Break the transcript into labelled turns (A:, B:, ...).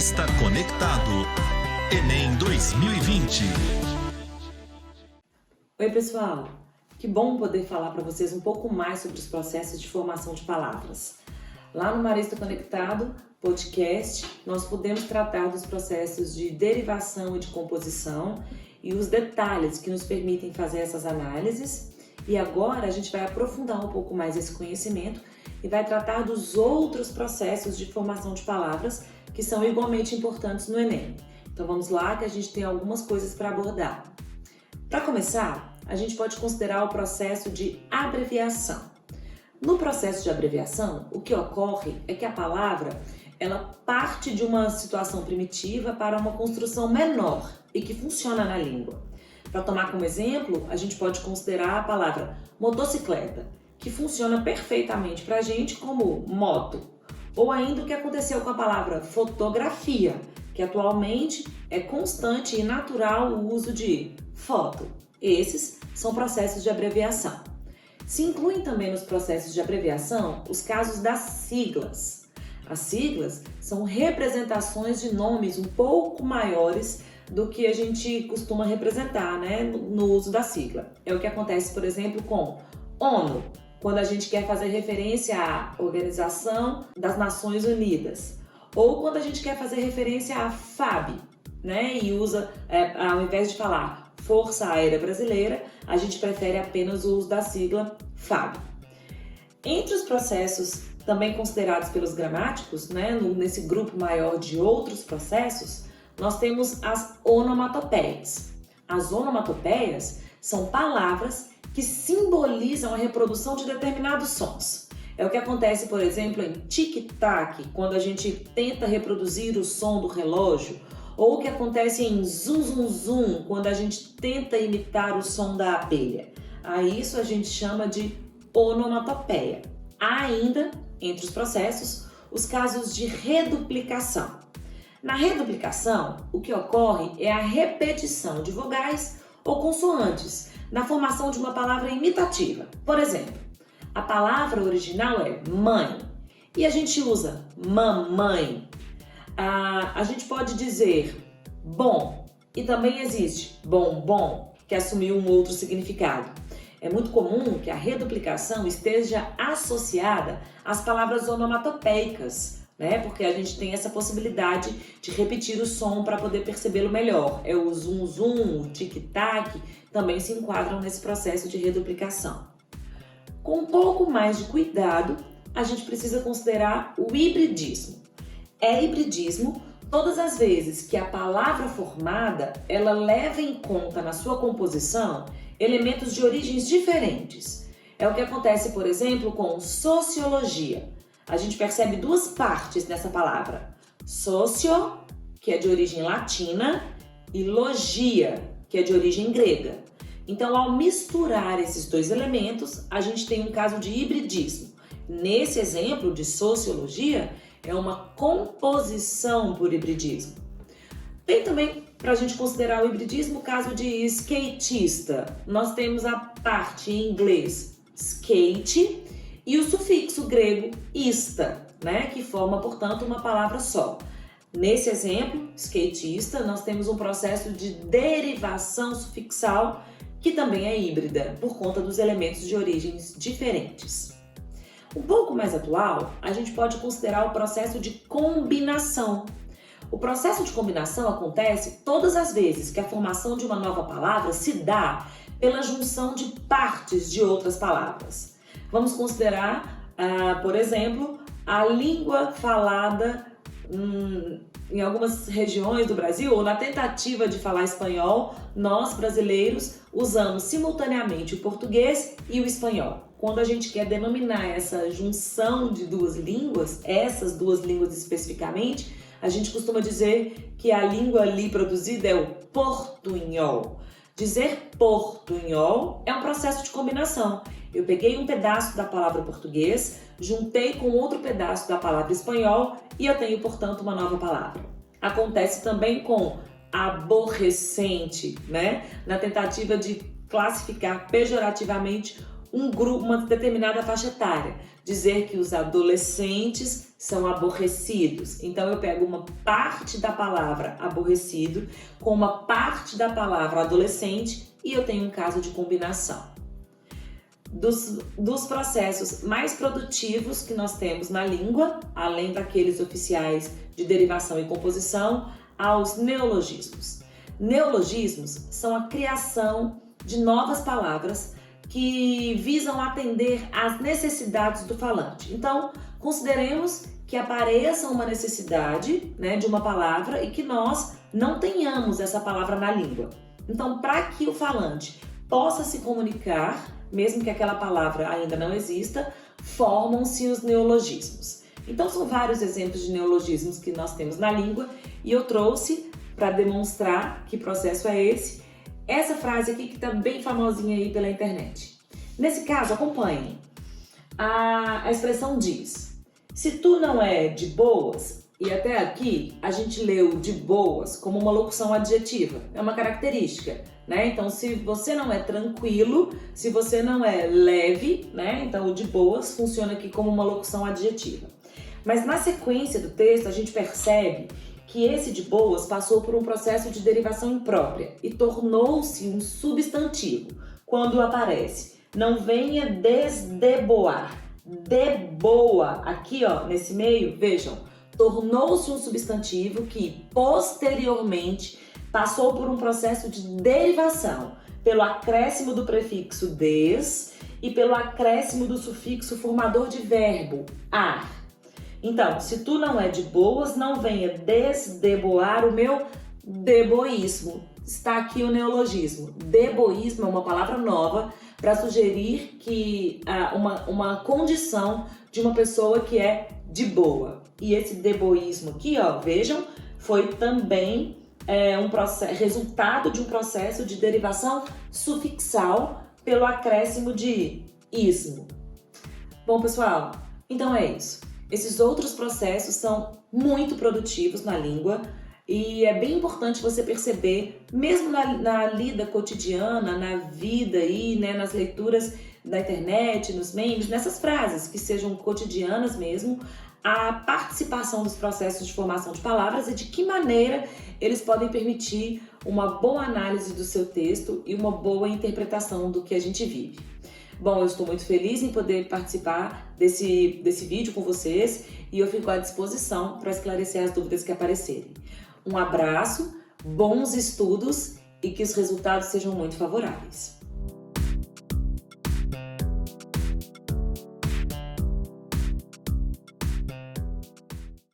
A: Marista Conectado. Enem 2020.
B: Oi, pessoal! Que bom poder falar para vocês um pouco mais sobre os processos de formação de palavras. Lá no Marista Conectado podcast, nós podemos tratar dos processos de derivação e de composição e os detalhes que nos permitem fazer essas análises. E agora a gente vai aprofundar um pouco mais esse conhecimento e vai tratar dos outros processos de formação de palavras que são igualmente importantes no Enem. Então vamos lá que a gente tem algumas coisas para abordar. Para começar, a gente pode considerar o processo de abreviação. No processo de abreviação, o que ocorre é que a palavra ela parte de uma situação primitiva para uma construção menor e que funciona na língua. Para tomar como exemplo, a gente pode considerar a palavra motocicleta, que funciona perfeitamente para a gente como moto. Ou ainda o que aconteceu com a palavra fotografia, que atualmente é constante e natural o uso de foto. Esses são processos de abreviação. Se incluem também nos processos de abreviação os casos das siglas. As siglas são representações de nomes um pouco maiores do que a gente costuma representar, no uso da sigla. É o que acontece, por exemplo, com ONU, quando a gente quer fazer referência à Organização das Nações Unidas. Ou quando a gente quer fazer referência à FAB, e usa, ao invés de falar Força Aérea Brasileira, a gente prefere apenas o uso da sigla FAB. Entre os processos também considerados pelos gramáticos, nesse grupo maior de outros processos, nós temos as onomatopeias. As onomatopeias são palavras que simbolizam a reprodução de determinados sons. É o que acontece, por exemplo, em tic-tac, quando a gente tenta reproduzir o som do relógio, ou o que acontece em zum zum zum, quando a gente tenta imitar o som da abelha. A isso a gente chama de onomatopeia. Há ainda, entre os processos, os casos de reduplicação. Na reduplicação, o que ocorre é a repetição de vogais ou consoantes na formação de uma palavra imitativa. Por exemplo, a palavra original é mãe e a gente usa mamãe. A gente pode dizer bom e também existe bombom, que assumiu um outro significado. É muito comum que a reduplicação esteja associada às palavras onomatopeicas, porque a gente tem essa possibilidade de repetir o som para poder percebê-lo melhor. É o zum zum, o tic-tac, também se enquadram nesse processo de reduplicação. Com um pouco mais de cuidado, a gente precisa considerar o hibridismo. É hibridismo todas as vezes que a palavra formada ela leva em conta na sua composição elementos de origens diferentes. É o que acontece, por exemplo, com sociologia. A gente percebe duas partes nessa palavra. Socio, que é de origem latina, e logia, que é de origem grega. Então, ao misturar esses dois elementos, a gente tem um caso de hibridismo. Nesse exemplo de sociologia, é uma composição por hibridismo. Tem também, para a gente considerar o hibridismo, o caso de skatista. Nós temos a parte em inglês skate e o sufixo grego ista, que forma, portanto, uma palavra só. Nesse exemplo, skatista, nós temos um processo de derivação sufixal que também é híbrida, por conta dos elementos de origens diferentes. Um pouco mais atual, a gente pode considerar o processo de combinação. O processo de combinação acontece todas as vezes que a formação de uma nova palavra se dá pela junção de partes de outras palavras. Vamos considerar, por exemplo, a língua falada em algumas regiões do Brasil, ou na tentativa de falar espanhol, nós brasileiros usamos simultaneamente o português e o espanhol. Quando a gente quer denominar essa junção de duas línguas, essas duas línguas especificamente, a gente costuma dizer que a língua ali produzida é o portunhol. Dizer portunhol é um processo de combinação. Eu peguei um pedaço da palavra português, juntei com outro pedaço da palavra espanhol e eu tenho, portanto, uma nova palavra. Acontece também com aborrecente, na tentativa de classificar pejorativamente uma determinada faixa etária. Dizer que os adolescentes são aborrecidos. Então eu pego uma parte da palavra aborrecido com uma parte da palavra adolescente e eu tenho um caso de combinação. Dos processos mais produtivos que nós temos na língua, além daqueles oficiais de derivação e composição, aos neologismos. Neologismos são a criação de novas palavras que visam atender às necessidades do falante. Então, consideremos que apareça uma necessidade, né, de uma palavra e que nós não tenhamos essa palavra na língua. Então, para que o falante possa se comunicar, mesmo que aquela palavra ainda não exista, formam-se os neologismos. Então, são vários exemplos de neologismos que nós temos na língua e eu trouxe para demonstrar que processo é esse, essa frase aqui que está bem famosinha aí pela internet. Nesse caso, acompanhem. A expressão diz: se tu não é de boas, e até aqui a gente leu de boas como uma locução adjetiva, é uma característica, né? Então, se você não é tranquilo, se você não é leve, né? Então, o de boas funciona aqui como uma locução adjetiva. Mas na sequência do texto, a gente percebe que esse de boas passou por um processo de derivação imprópria e tornou-se um substantivo quando aparece. Não venha desdeboar. Deboa, aqui ó, nesse meio, vejam, tornou-se um substantivo que posteriormente passou por um processo de derivação pelo acréscimo do prefixo des e pelo acréscimo do sufixo formador de verbo, ar. Então, se tu não é de boas, não venha desdeboar o meu deboísmo. Está aqui o neologismo. Deboísmo é uma palavra nova para sugerir que uma condição de uma pessoa que é de boa. E esse deboísmo aqui, ó, vejam, foi também resultado de um processo de derivação sufixal pelo acréscimo de ismo. Bom, pessoal, então é isso. Esses outros processos são muito produtivos na língua e é bem importante você perceber, mesmo na lida cotidiana, na vida aí, né, nas leituras da internet, nos memes, nessas frases que sejam cotidianas mesmo, a participação dos processos de formação de palavras e de que maneira eles podem permitir uma boa análise do seu texto e uma boa interpretação do que a gente vive. Bom, eu estou muito feliz em poder participar desse vídeo com vocês e eu fico à disposição para esclarecer as dúvidas que aparecerem. Um abraço, bons estudos e que os resultados sejam muito favoráveis.